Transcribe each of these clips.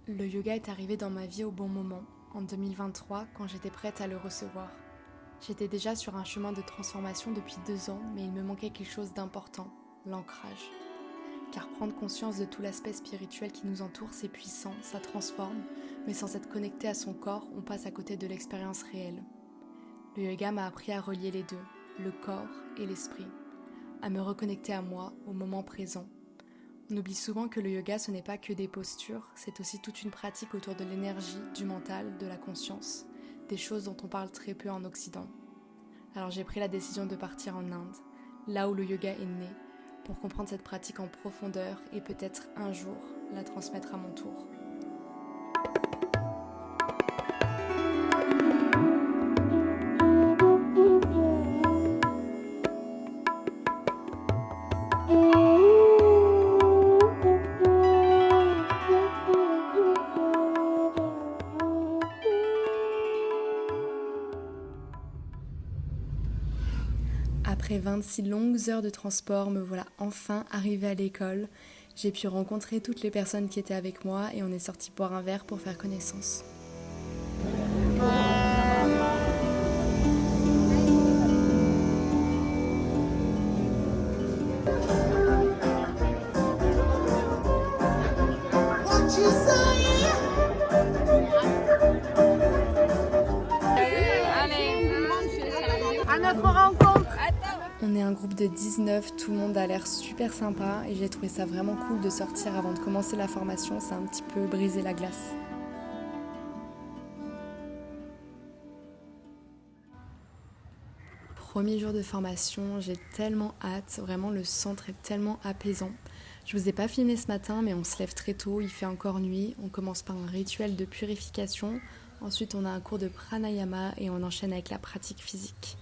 Le yoga est arrivé dans ma vie au bon moment, en 2023, quand j'étais prête à le recevoir. J'étais déjà sur un chemin de transformation depuis 2 ans, mais il me manquait quelque chose d'important, l'ancrage. Car prendre conscience de tout l'aspect spirituel qui nous entoure, c'est puissant, ça transforme, mais sans être connecté à son corps, on passe à côté de l'expérience réelle. Le yoga m'a appris à relier les deux, le corps et l'esprit, à me reconnecter à moi, au moment présent. On oublie souvent que le yoga, ce n'est pas que des postures, c'est aussi toute une pratique autour de l'énergie, du mental, de la conscience, des choses dont on parle très peu en Occident. Alors j'ai pris la décision de partir en Inde, là où le yoga est né, pour comprendre cette pratique en profondeur et peut-être un jour la transmettre à mon tour. Après 26 longues heures de transport, me voilà enfin arrivée à l'école. J'ai pu rencontrer toutes les personnes qui étaient avec moi et on est sorti boire un verre pour faire connaissance. À notre rencontre. On est un groupe de 19, tout le monde a l'air super sympa et j'ai trouvé ça vraiment cool de sortir avant de commencer la formation, ça a un petit peu brisé la glace. Premier jour de formation, j'ai tellement hâte, vraiment le centre est tellement apaisant. Je vous ai pas filmé ce matin mais on se lève très tôt, il fait encore nuit, on commence par un rituel de purification, ensuite on a un cours de pranayama et on enchaîne avec la pratique physique.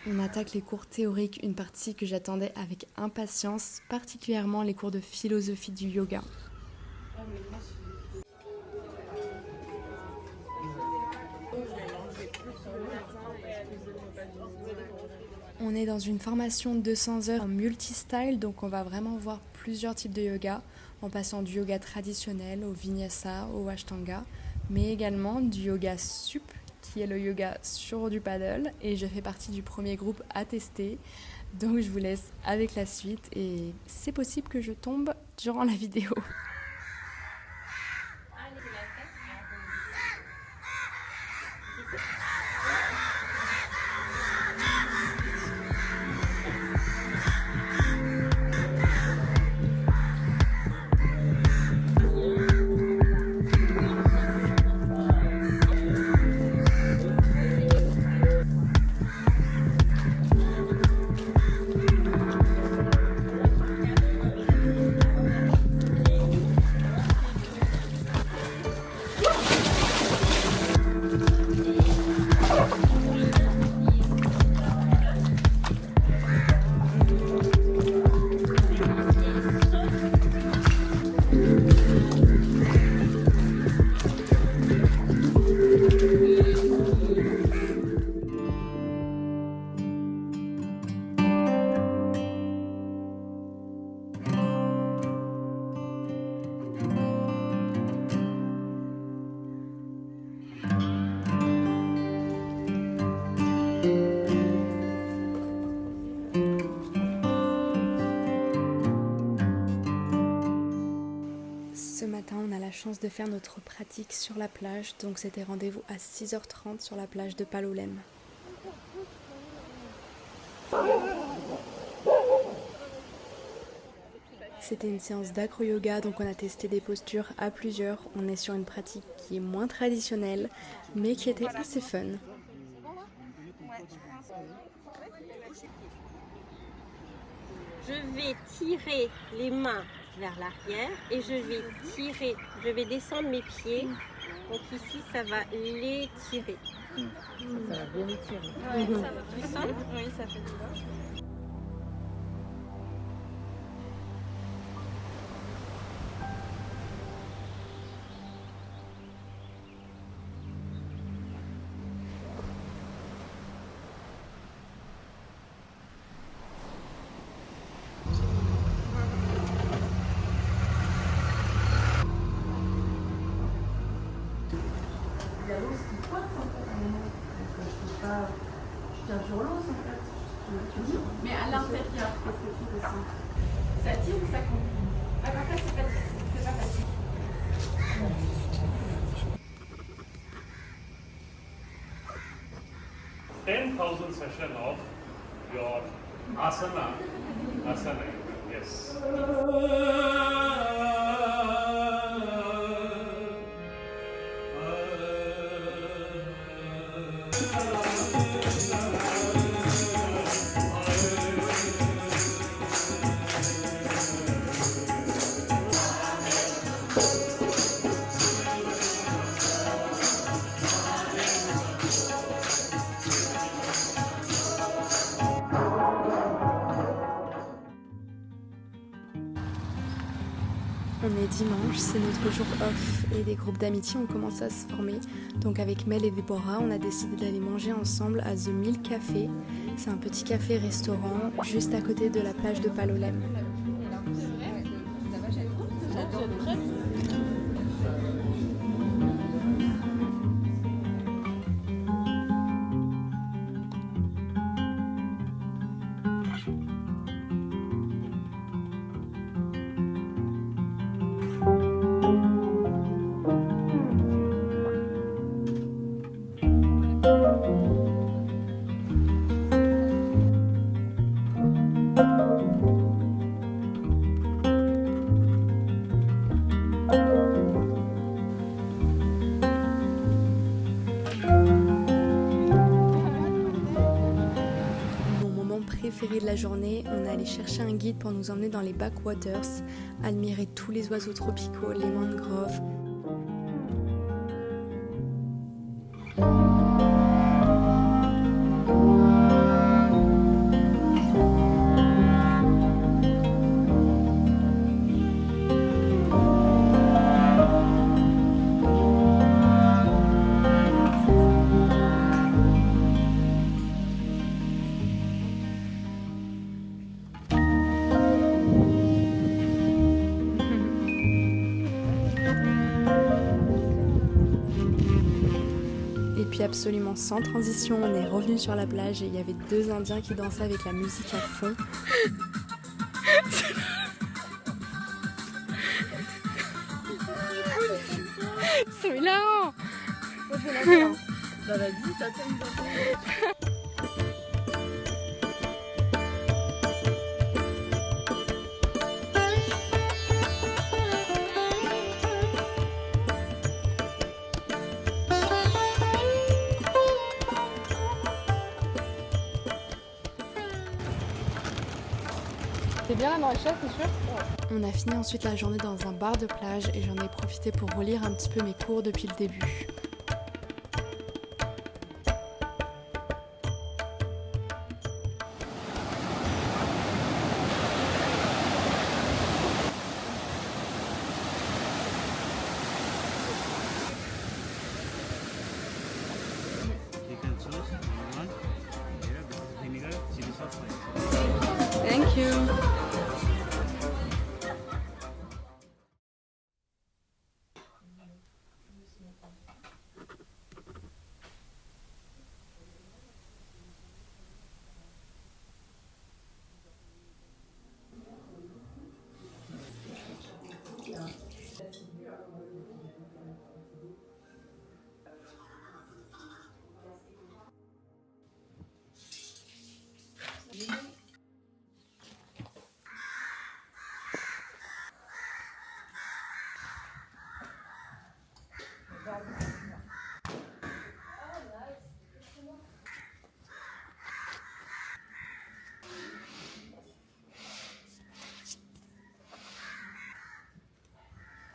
On attaque les cours théoriques, une partie que j'attendais avec impatience, particulièrement les cours de philosophie du yoga. On est dans une formation de 200 heures en multi-style, donc on va vraiment voir plusieurs types de yoga, en passant du yoga traditionnel au vinyasa, au ashtanga, mais également du yoga sup, qui est le yoga sur du paddle et je fais partie du premier groupe à tester. Donc je vous laisse avec la suite et c'est possible que je tombe durant la vidéo. Ce matin, on a la chance de faire notre pratique sur la plage, donc c'était rendez-vous à 6h30 sur la plage de Palolem. C'était une séance d'acro-yoga, donc on a testé des postures à plusieurs. On est sur une pratique qui est moins traditionnelle, mais qui était assez fun. Je vais tirer les mains vers l'arrière et je vais descendre mes pieds. Donc ici, ça va l'étirer. Ça va bien étirer. Ouais, ça va. Tu sens? Oui, ça fait du bien. Il y a l'os qui pointe en fait à un moment. Donc je peux pas. Je tiens sur l'os en fait. Mais à l'intérieur, Qu'est-ce que tu ressens? ça tire ou ça comprime? Ah, par contre, c'est pas facile. 10,000 session of your asana. Asana, yes. On est dimanche, c'est notre jour off et des groupes d'amitié ont commencé à se former. Donc avec Mel et Déborah, on a décidé d'aller manger ensemble à The Mill Café. C'est un petit café-restaurant juste à côté de la plage de Palolem. Préféré de la journée, on est allé chercher un guide pour nous emmener dans les backwaters, admirer tous les oiseaux tropicaux, les mangroves. Puis absolument sans transition, on est revenu sur la plage et il y avait 2 Indiens qui dansaient avec la musique à fond. C'est hilarant. Moi je vais la faire. Bah vas-y, t'attends. C'est bien la maréchale, c'est sûr? On a fini ensuite la journée dans un bar de plage et j'en ai profité pour relire un petit peu mes cours depuis le début. You can choose one. Here, this is vinegar, chili sauce. Thank you.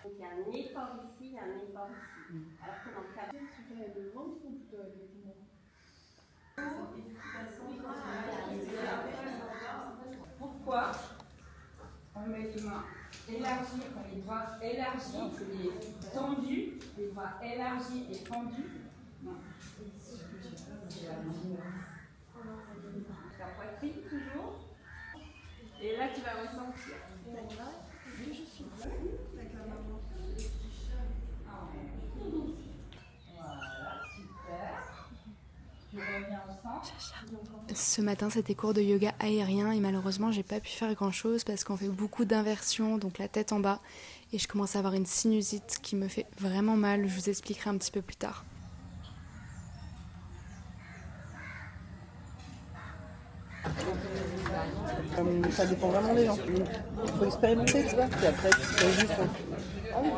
Donc il y a un effort ici et un effort ici. Alors que dans le cas Tu fais le ventre ou plutôt avec les poumons? Pourquoi on met les mains élargies, enfin les bras élargis, les tendus, les bras élargis et tendus? Non. La poitrine toujours. Et là tu vas ressentir. Voilà, super. Tu reviens au centre. Ce matin c'était cours de yoga aérien et malheureusement j'ai pas pu faire grand chose parce qu'on fait beaucoup d'inversions, donc la tête en bas, et je commence à avoir une sinusite qui me fait vraiment mal, je vous expliquerai un petit peu plus tard. Ça dépend vraiment des gens. Il faut expérimenter, tu vois. Puis après, tu fais juste. Ah oui,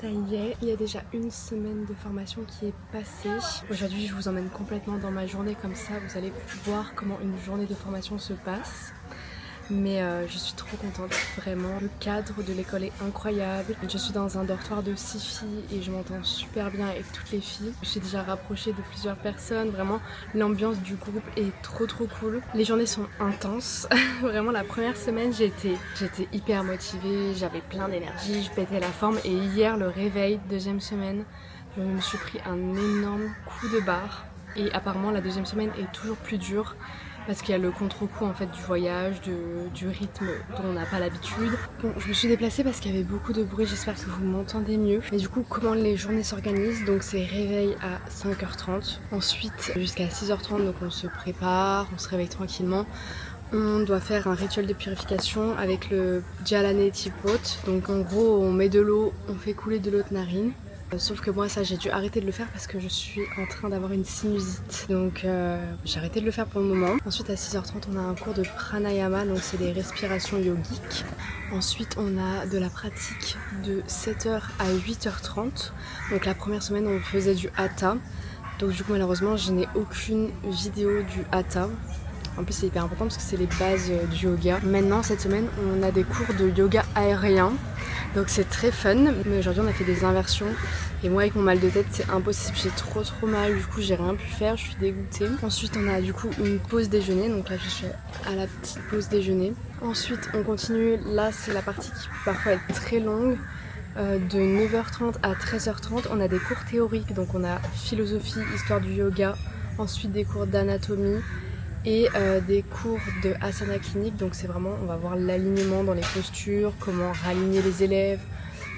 Ça y est, il y a déjà une semaine de formation qui est passée. Aujourd'hui, je vous emmène complètement dans ma journée, comme ça vous allez voir comment une journée de formation se passe. Mais je suis trop contente, vraiment. Le cadre de l'école est incroyable. Je suis dans un dortoir de 6 filles et je m'entends super bien avec toutes les filles. Je suis déjà rapprochée de plusieurs personnes. Vraiment, l'ambiance du groupe est trop cool. Les journées sont intenses. Vraiment, la première semaine, j'étais hyper motivée. J'avais plein d'énergie, je pétais la forme. Et hier, le réveil, deuxième semaine, je me suis pris un énorme coup de barre. Et apparemment, la deuxième semaine est toujours plus dure. Parce qu'il y a le contre-coup en fait du voyage, du rythme dont on n'a pas l'habitude. Bon, je me suis déplacée parce qu'il y avait beaucoup de bruit, j'espère que vous m'entendez mieux. Et du coup, comment les journées s'organisent? Donc c'est réveil à 5h30, ensuite jusqu'à 6h30, donc on se prépare, on se réveille tranquillement. On doit faire un rituel de purification avec le Jalane Tipot. Donc en gros, on met de l'eau, on fait couler de l'eau de narine. Sauf que moi ça j'ai dû arrêter de le faire parce que je suis en train d'avoir une sinusite. Donc j'ai arrêté de le faire pour le moment. Ensuite à 6h30 on a un cours de pranayama, donc c'est des respirations yogiques. Ensuite on a de la pratique de 7h à 8h30. Donc la première semaine on faisait du hatha. Donc du coup malheureusement je n'ai aucune vidéo du hatha. En plus c'est hyper important parce que c'est les bases du yoga. Maintenant cette semaine on a des cours de yoga aérien. Donc c'est très fun, mais aujourd'hui on a fait des inversions et moi avec mon mal de tête c'est impossible, j'ai trop mal, du coup j'ai rien pu faire, je suis dégoûtée. Ensuite on a du coup une pause déjeuner, donc là je suis à la petite pause déjeuner. Ensuite on continue, là c'est la partie qui peut parfois être très longue, de 9h30 à 13h30 on a des cours théoriques, donc on a philosophie, histoire du yoga, ensuite des cours d'anatomie et des cours de Asana Clinique. Donc c'est vraiment, on va voir l'alignement dans les postures, comment raligner les élèves,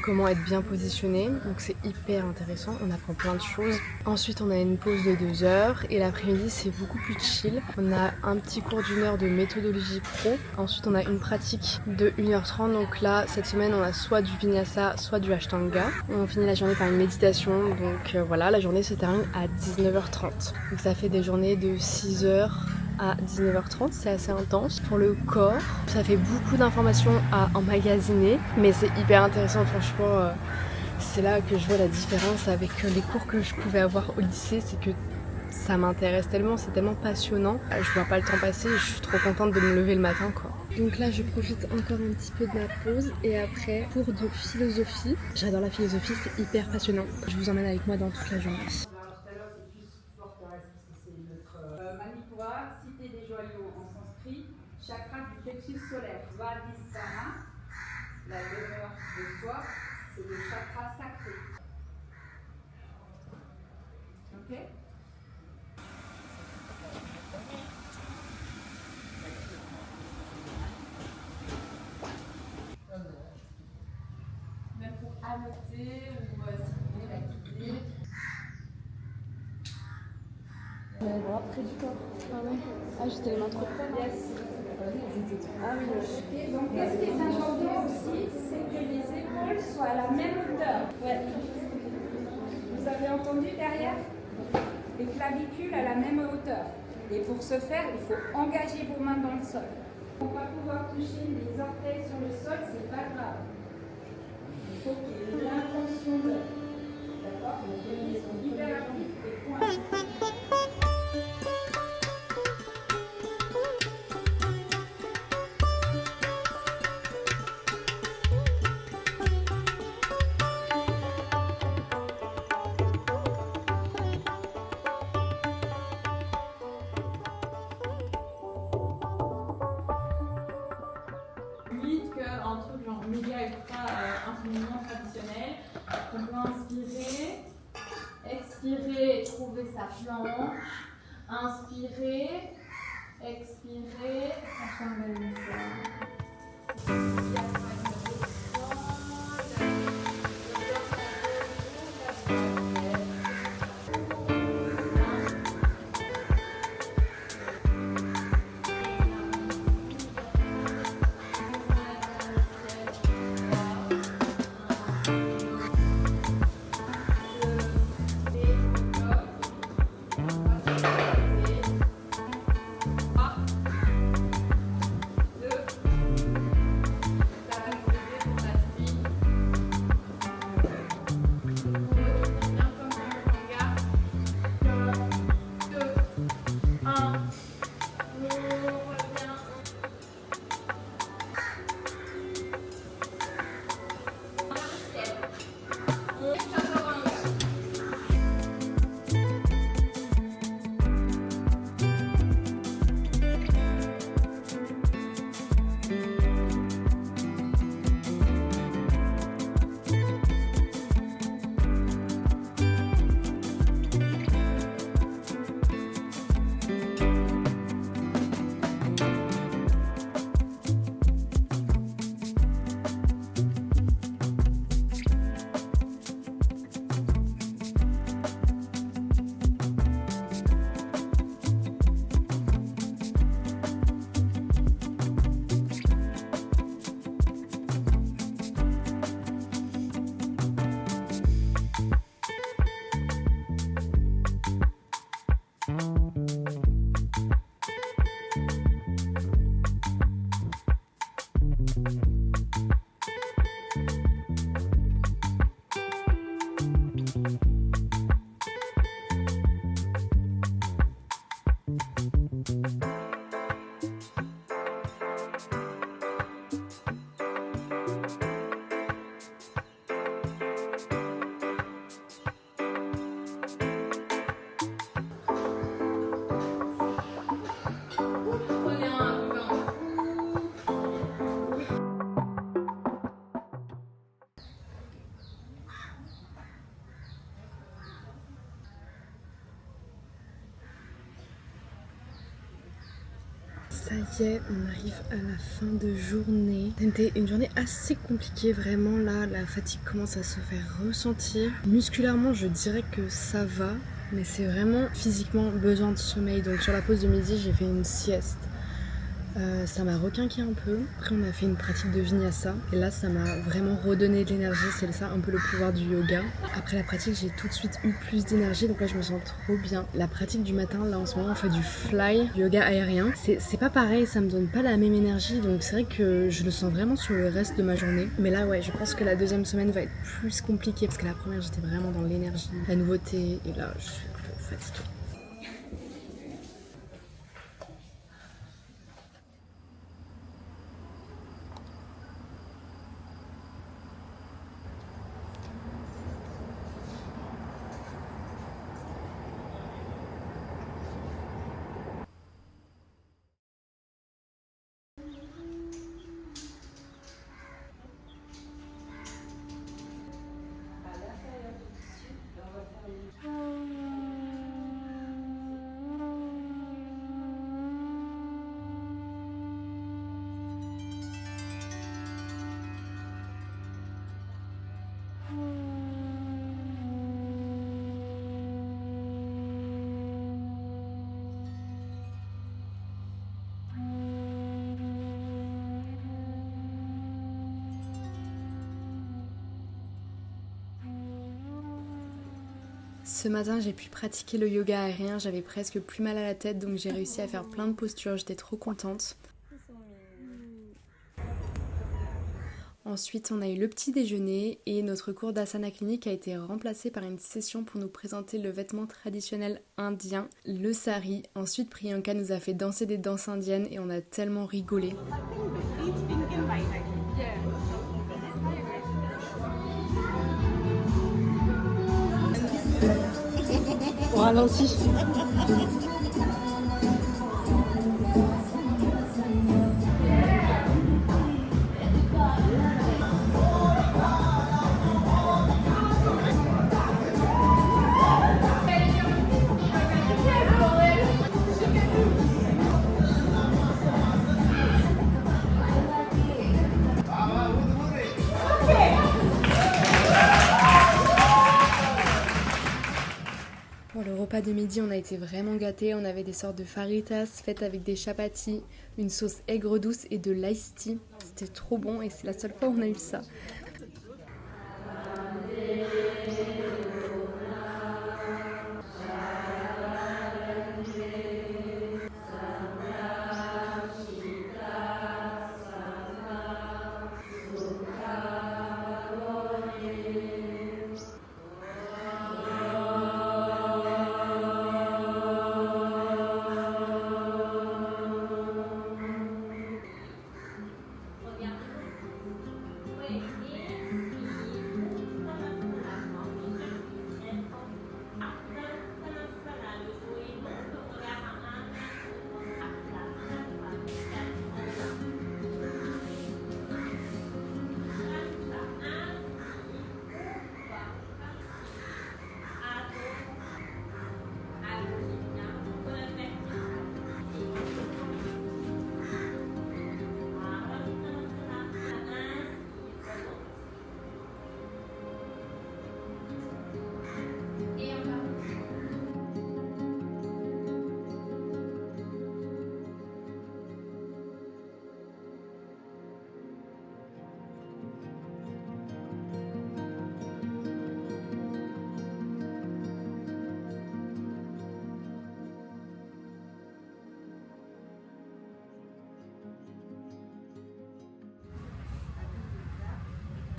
comment être bien positionné. Donc c'est hyper intéressant, on apprend plein de choses. Ensuite on a une pause de 2 heures et l'après-midi c'est beaucoup plus chill. On a un petit cours d'1 heure de méthodologie pro. Ensuite on a une pratique de 1h30. Donc là cette semaine on a soit du Vinyasa, soit du Ashtanga. On finit la journée par une méditation. Donc voilà, la journée se termine à 19h30. Donc ça fait des journées de 6h à 19h30, c'est assez intense. Pour le corps, ça fait beaucoup d'informations à emmagasiner, mais c'est hyper intéressant, franchement. C'est là que je vois la différence avec les cours que je pouvais avoir au lycée, c'est que ça m'intéresse tellement, c'est tellement passionnant. Je vois pas le temps passer et je suis trop contente de me lever le matin, quoi. Donc là, je profite encore un petit peu de ma pause et après, cours de philosophie. J'adore la philosophie, c'est hyper passionnant. Je vous emmène avec moi dans toute la journée. Manipura, cité des joyaux en sanskrit, chakra du plexus solaire. Svadhisthana, la demeure de soi, c'est le chakra sacré. Ok? Même pour annoter ou stimuler l'activité. Près du corps. Ah ouais. Ah, j'étais les mains trop près. Yes. Ah oui. Et donc, qu'est-ce qui est important aussi, c'est que les épaules soient à la même hauteur. Ouais. Vous avez entendu derrière? Les clavicules à la même hauteur. Et pour ce faire, il faut engager vos mains dans le sol. On va pouvoir toucher les orteils sur le sol, c'est pas grave. Il faut qu'il y ait l'intention de. D'accord? Les pieds sont hyper actifs et points. Qu'un truc genre méga ultra infiniment traditionnel. On peut inspirer, expirer, trouver sa planche, inspirer, expirer, Ça y est, on arrive à la fin de journée. C'était une journée assez compliquée, vraiment là, la fatigue commence à se faire ressentir. Musculairement, je dirais que ça va, mais c'est vraiment physiquement besoin de sommeil. Donc sur la pause de midi, j'ai fait une sieste. Ça m'a requinqué un peu. Après on a fait une pratique de vinyasa et là ça m'a vraiment redonné de l'énergie. C'est ça un peu le pouvoir du yoga. Après la pratique j'ai tout de suite eu plus d'énergie, donc là je me sens trop bien. La pratique du matin, là en ce moment on fait du fly, du yoga aérien. C'est pas pareil, ça me donne pas la même énergie, donc c'est vrai que je le sens vraiment sur le reste de ma journée. Mais là ouais, je pense que la deuxième semaine va être plus compliquée parce que la première j'étais vraiment dans l'énergie, la nouveauté, et là je suis un peu fatiguée. Ce matin, j'ai pu pratiquer le yoga aérien, j'avais presque plus mal à la tête, donc j'ai réussi à faire plein de postures, j'étais trop contente. Ensuite, on a eu le petit déjeuner et notre cours d'asana clinique a été remplacé par une session pour nous présenter le vêtement traditionnel indien, le sari. Ensuite, Priyanka nous a fait danser des danses indiennes et on a tellement rigolé. Au ralenti. Pour le repas de midi, on a été vraiment gâtés. On avait des sortes de faritas faites avec des chapatis, une sauce aigre douce et de l'ice tea. C'était trop bon et c'est la seule fois où on a eu ça.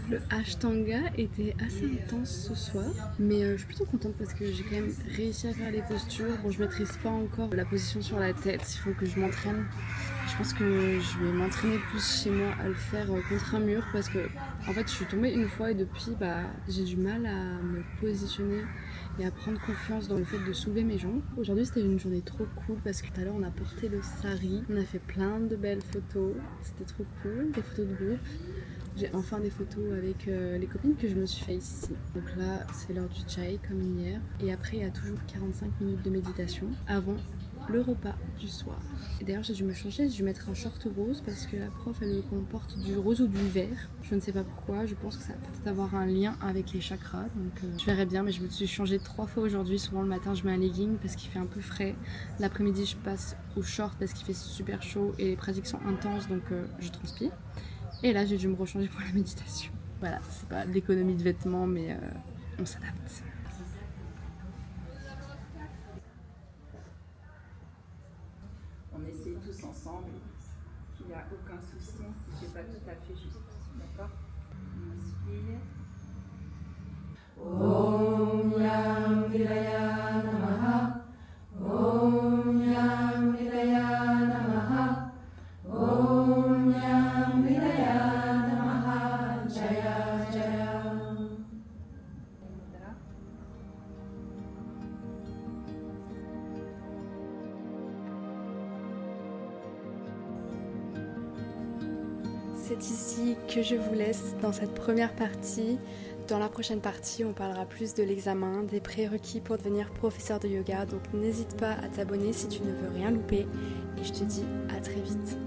Le Ashtanga était assez intense ce soir, mais je suis plutôt contente parce que j'ai quand même réussi à faire les postures. Bon, je maîtrise pas encore la position sur la tête, il faut que je m'entraîne. Je pense que je vais m'entraîner plus chez moi à le faire contre un mur parce que en fait je suis tombée une fois et depuis j'ai du mal à me positionner et à prendre confiance dans le fait de soulever mes jambes. Aujourd'hui c'était une journée trop cool parce que tout à l'heure on a porté le sari, on a fait plein de belles photos, c'était trop cool, des photos de groupe. J'ai enfin des photos avec les copines que je me suis fait ici. Donc là, c'est l'heure du chai comme hier. Et après, il y a toujours 45 minutes de méditation avant le repas du soir. Et d'ailleurs j'ai dû me changer, j'ai dû mettre un short rose parce que la prof elle me comporte du rose ou du vert. Je ne sais pas pourquoi, je pense que ça va peut-être avoir un lien avec les chakras. Donc je verrai bien, mais je me suis changée 3 fois aujourd'hui. Souvent le matin je mets un legging parce qu'il fait un peu frais. L'après-midi je passe au short parce qu'il fait super chaud et les pratiques sont intenses donc je transpire. Et là j'ai dû me rechanger pour la méditation. Voilà, c'est pas de l'économie de vêtements mais on s'adapte. On essaie tous ensemble. Il n'y a aucun souci si c'est pas tout à fait juste. D'accord? On inspire. Om Yam Niraya Namaha. Om Yam Niraya Namaha. Om Yam Niraya Namaha. Jaya Jaya. C'est ici que je vous laisse dans cette première partie. Dans la prochaine partie, on parlera plus de l'examen, des prérequis pour devenir professeur de yoga. Donc n'hésite pas à t'abonner si tu ne veux rien louper. Et je te dis à très vite.